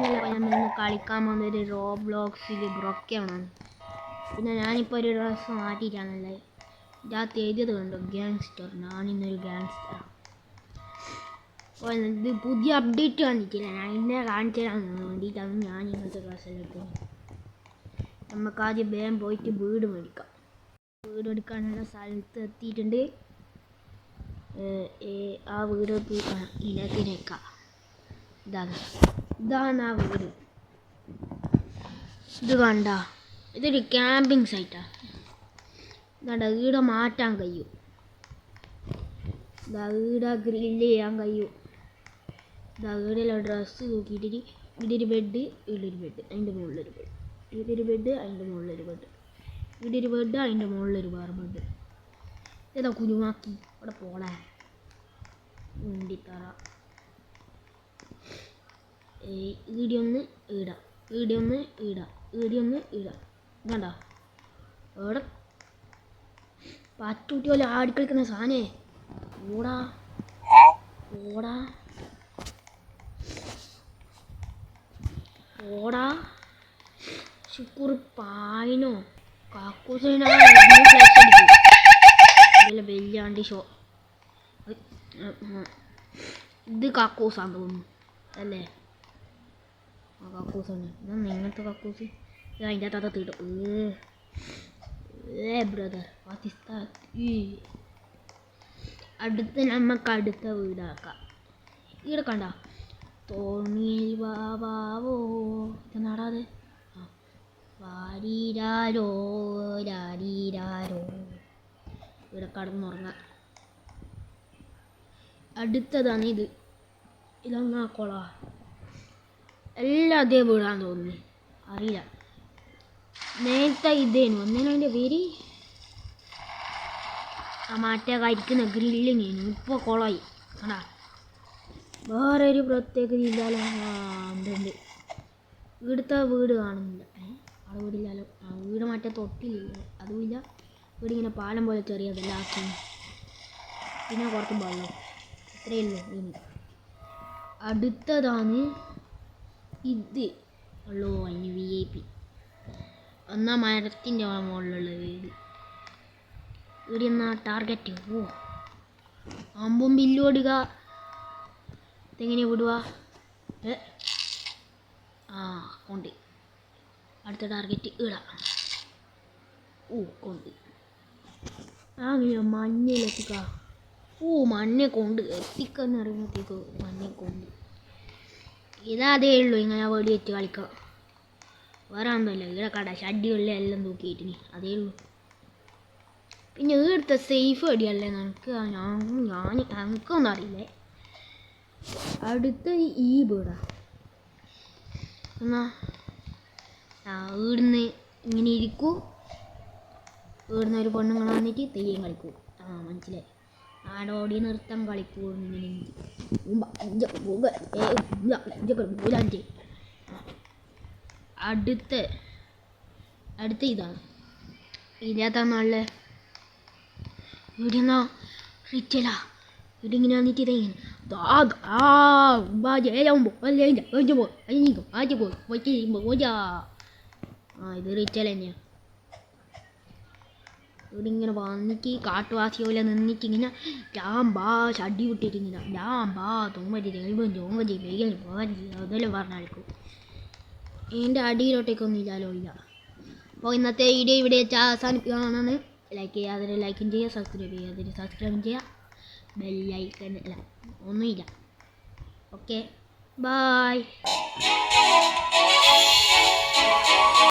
ഞാനിന്ന് കളിക്കാൻ വന്നൊരു റോബ്ലോക്സിൽ ബ്രൊക്കെയാണ്. പിന്നെ ഞാനിപ്പോൾ ഒരു ഡ്രസ്സ് മാറ്റിയിട്ടാണല്ലേ ഇതിനകത്ത് എഴുതിയത് കണ്ടോ, ഗ്യാങ്സ്റ്റർ. ഞാനിന്നൊരു ഗ്യാങ്സ്റ്റർ. അപ്പോൾ ഇത് പുതിയ അപ്ഡേറ്റ് വന്നിട്ടില്ല, ഞാൻ ഇന്നെ കാണിച്ചു തരാൻ വേണ്ടിയിട്ടാണ് ഞാൻ ഇങ്ങനത്തെ ഡ്രസ്സെല്ലാം എടുത്തത്. നമുക്ക് ആദ്യം വേഗം പോയിട്ട് വീട് മേടിക്കാം. വീട് എടുക്കാനുള്ള സ്ഥലത്ത് എത്തിയിട്ടുണ്ട്. ആ വീട് ഇതിനകത്ത് നിൽക്കാം. ഇതാണ് ആ വീട്. ഇത് കണ്ട, ഇതൊരു ക്യാമ്പിങ് സൈറ്റാണ്. ഇതാ വീട് മാറ്റാൻ കഴിയും, വീട് ഗ്രില്ല് ചെയ്യാൻ കഴിയും. വീടിലെ ഡ്രസ്സ് തൂക്കിയിട്ടിട്ട് ഇതൊരു ബെഡ്, ഇവിടൊരു ബെഡ്, അതിൻ്റെ മുകളിലൊരു ബെഡ്, ഇതൊരു ബെഡ്, അതിൻ്റെ മുകളിലൊരു ബെഡ്, ഇവിടൊരു ബെഡ്, അതിൻ്റെ മുകളിലൊരു വേറെ ബെഡ്. ഇതാ കുരുമാക്കി അവിടെ പോളെ വേണ്ടിത്തറ. ഈടിയൊന്ന് ഇടാം, ഈടിയൊന്ന് ഇടാം, ഈടിയൊന്ന് ഇടാം. ഇതാണ്ടാ അവിടെ പറ്റുട്ടി പോലെ ആടിക്കളിക്കുന്ന സാധനേ. ഓടാ ഓടാ ഓടാ. ശുക്കൂർ പായനോ കാക്കൂസിനാ വലിയാണ്ടി ഷോ. ഇത് കാക്കൂസാന്ന് തോന്നുന്നു അല്ലേ? ആ കാക്കൂസാണ്. എന്നാ ഇങ്ങനത്തെ കാക്കൂസ് ഇത് അതിൻ്റെ അകത്ത് ഇടും. ബ്രദർ പാകിസ്ഥാൻ. നമുക്ക് അടുത്ത വീടാക്കാം. ഇവിടെ കണ്ട തോണിയിൽ വാവോ ഇതെന്നാടാത്. വാരീരാരോ രാരീരാരോ. ഇവിടെ കടന്നുറങ്ങാം. അടുത്തതാണ് ഇത്. ഇതൊന്നാ കൊള എല്ലാം അതേ വീടാന്ന് തോന്നുന്നു, അറിയില്ല. നേരത്തെ ഇതേനു ഒന്നിനും അതിൻ്റെ പേര് ആ മാറ്റ കഴിക്കുന്ന ഗ്രില്ലിങ്ങേനു. ഇപ്പോൾ കുളമായി കണ്ടാ. വേറെ ഒരു പ്രത്യേകത ഇല്ലാലോ. ഉണ്ട് ഇവിടുത്തെ വീട് കാണുന്നില്ല. അവിടെ വീടില്ലാലോ. വീട് മറ്റേ തൊട്ടിലില്ല, അതുമില്ല. വീടിങ്ങനെ പാലം പോലെ ചെറിയതെല്ലാം ആക്കി. പിന്നെ കുറച്ച് വെള്ളം, ഇത്രയേ ഉള്ളൂ. ഇനി അടുത്തതാണ് ഇത്. ഉള്ളൂ അതിന് VIP. ഒന്നാ മരത്തിൻ്റെ മുകളിലുള്ള വീട്. ഇവിടെ എന്നാ ടാർഗറ്റ്. ഓ അമ്പും ബില്ലോടുക. ഇതെങ്ങനെ വിടുക? കൊണ്ട് അടുത്ത ടാർഗറ്റ് ഇടാം. കൊണ്ട് അങ്ങനെ മഞ്ഞയിലെത്തിക്ക. മഞ്ഞ കൊണ്ട് എത്തിക്കാന്ന് പറയുമ്പോഴത്തേക്ക് മഞ്ഞ കൊണ്ട്. ഇതേ ഉള്ളൂ ഇങ്ങനെ വെടി വെച്ച് കളിക്കാം. വേറെ ഒന്നുമില്ല. ഇവിടെ കട ഷഡികളിലെ എല്ലാം തൂക്കിയിട്ടിനി, അതേ ഉള്ളൂ. പിന്നെ ഇവിടുത്തെ സേഫ് വെടിയല്ലേ നമുക്ക് ഞങ്ങൾക്കൊന്നും അറിയില്ലേ. അടുത്ത ഈ വീടാ. എന്നാ ഇവിടുന്ന് ഇങ്ങനെ ഇരിക്കൂ. ഇവിടുന്ന് ഒരു പെണ്ണുങ്ങൾ വന്നിട്ട് തെയ്യം കളിക്കൂ. മനസ്സിലായി. ആടോടി നൃത്തം കളിക്കൂ. ഇങ്ങനെ അടുത്ത ഇതാണ്. ഇതിനകത്താണ് നല്ല ഇവിടെന്നാ റിച്ചലാ. ഇവിടിങ്ങനെ വന്നിട്ട് ഇതെങ്ങനെ ഇത് റിച്ചൽ തന്നെയാണ്. ഇവിടെ ഇങ്ങനെ വന്നിട്ട് കാട്ടുവാസി പോലെ നിന്നിട്ട് ഇങ്ങനെ ഷഡി വിട്ടിട്ട് ഇങ്ങനെ അതെല്ലാം പറഞ്ഞായിരിക്കും. എൻ്റെ അടിയിലോട്ടേക്കൊന്നും ഇല്ലാലോ. ഇല്ല. അപ്പോൾ ഇന്നത്തെ വീഡിയോ ഇവിടെ വെച്ച് അവസാനിപ്പിക്കുകയാണെന്ന്. ലൈക്ക് ചെയ്യാതെ ലൈക്കും ചെയ്യുക, സബ്സ്ക്രൈബ് ചെയ്യാതെ സബ്സ്ക്രൈബും ചെയ്യുക. ബെല്ലൈക്കൻ അല്ല ഒന്നുമില്ല. Okay, by.